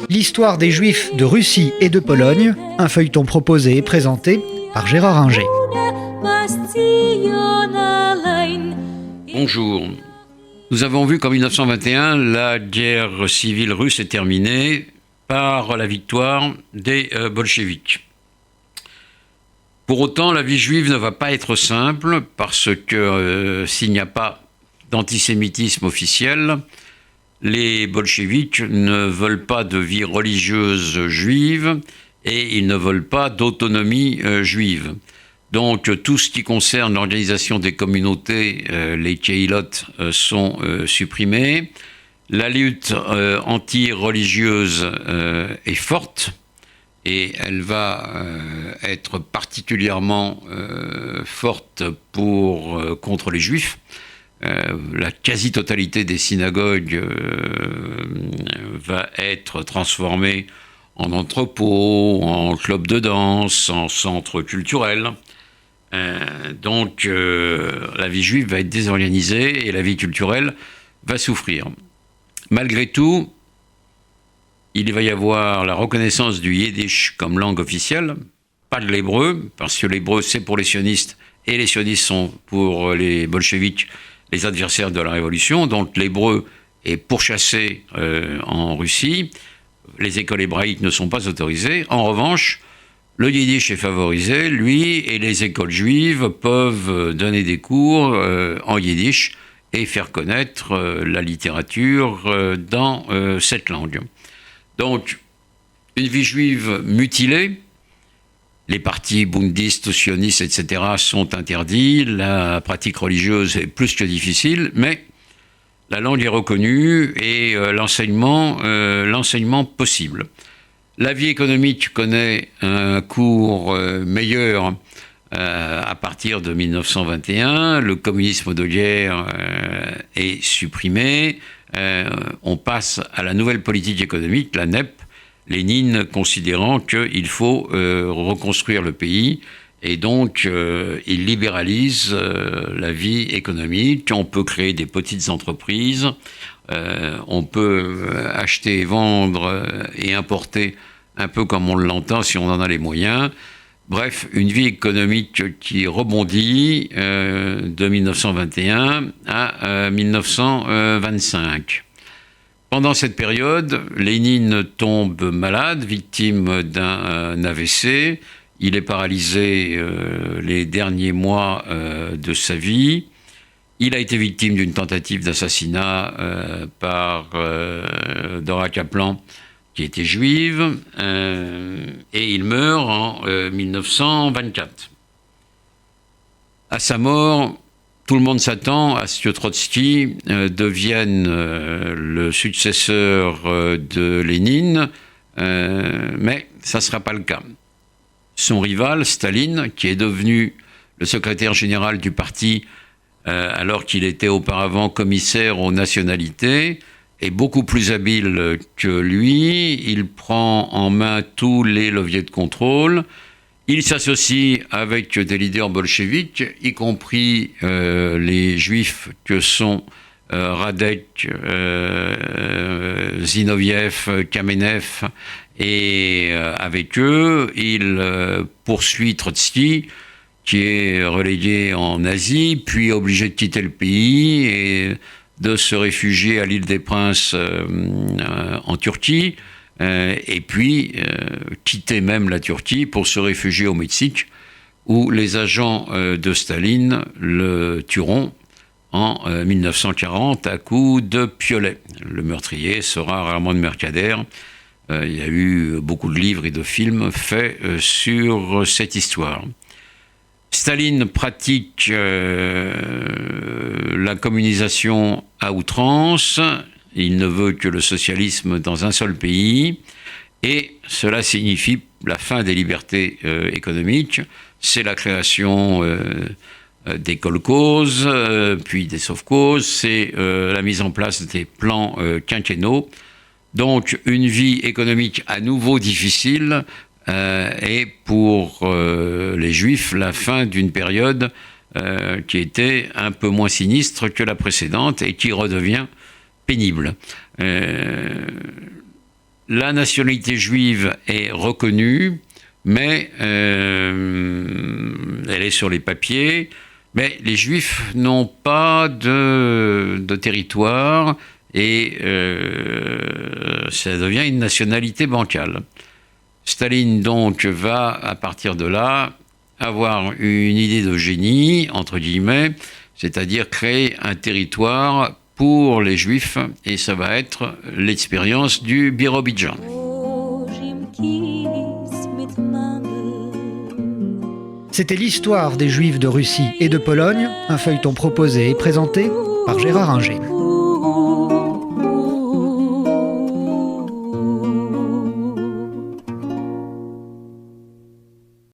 L'histoire des Juifs de Russie et de Pologne, un feuilleton proposé et présenté par Gérard Inger. Bonjour. Nous avons vu qu'en 1921, la guerre civile russe est terminée par la victoire des bolcheviks. Pour autant, la vie juive ne va pas être simple parce que s'il n'y a pas d'antisémitisme officiel, les bolcheviks ne veulent pas de vie religieuse juive et ils ne veulent pas d'autonomie juive. Donc tout ce qui concerne l'organisation des communautés, les keilot, sont supprimés. La lutte anti-religieuse est forte et elle va être particulièrement forte contre les juifs. La quasi-totalité des synagogues va être transformée en entrepôts, en clubs de danse, en centres culturels. Donc la vie juive va être désorganisée et la vie culturelle va souffrir. Malgré tout, il va y avoir la reconnaissance du yiddish comme langue officielle, pas de l'hébreu, parce que l'hébreu c'est pour les sionistes et les sionistes sont pour les bolcheviks, les adversaires de la révolution. Donc l'hébreu est pourchassé en Russie, les écoles hébraïques ne sont pas autorisées. En revanche, le yiddish est favorisé, lui, et les écoles juives peuvent donner des cours en yiddish et faire connaître la littérature dans cette langue. Donc, une vie juive mutilée, les partis bundistes, sionistes, etc. sont interdits, la pratique religieuse est plus que difficile, mais la langue est reconnue et l'enseignement possible. La vie économique connaît un cours meilleur à partir de 1921. Le communisme de guerre est supprimé. On passe à la nouvelle politique économique, la NEP, Lénine considérant qu'il faut reconstruire le pays. Et donc, il libéralise la vie économique. On peut créer des petites entreprises. On peut acheter, vendre et importer un peu comme on l'entend si on en a les moyens. Bref, une vie économique qui rebondit de 1921 à 1925. Pendant cette période, Lénine tombe malade, victime d'un AVC. Il est paralysé les derniers mois de sa vie. Il a été victime d'une tentative d'assassinat par Dora Kaplan, qui était juive, et il meurt en 1924. À sa mort, tout le monde s'attend à ce que Trotsky devienne le successeur de Lénine, mais ça ne sera pas le cas. Son rival, Staline, qui est devenu le secrétaire général du parti alors qu'il était auparavant commissaire aux nationalités, est beaucoup plus habile que lui. Il prend en main tous les leviers de contrôle. Il s'associe avec des leaders bolcheviques, y compris les juifs que sont Radek, Zinoviev, Kamenev, et avec eux, il poursuit Trotsky, qui est relégué en Asie, puis obligé de quitter le pays et de se réfugier à l'île des Princes en Turquie, et puis quitter même la Turquie pour se réfugier au Mexique, où les agents de Staline le tueront en 1940 à coups de piolet. Le meurtrier sera Ramon Mercader. Il y a eu beaucoup de livres et de films faits sur cette histoire. Staline pratique la communisation à outrance. Il ne veut que le socialisme dans un seul pays. Et cela signifie la fin des libertés économiques. C'est la création des kolkhozes, puis des sovkhozes. C'est la mise en place des plans quinquennaux. Donc une vie économique à nouveau difficile et pour les Juifs la fin d'une période qui était un peu moins sinistre que la précédente et qui redevient pénible. La nationalité juive est reconnue, mais elle est sur les papiers. Mais les Juifs n'ont pas de territoire et ça devient une nationalité bancale. Staline donc va, à partir de là, avoir une idée de génie, entre guillemets, c'est-à-dire créer un territoire pour les Juifs, et ça va être l'expérience du Birobidjan. C'était l'histoire des Juifs de Russie et de Pologne, un feuilleton proposé et présenté par Gérard Inger.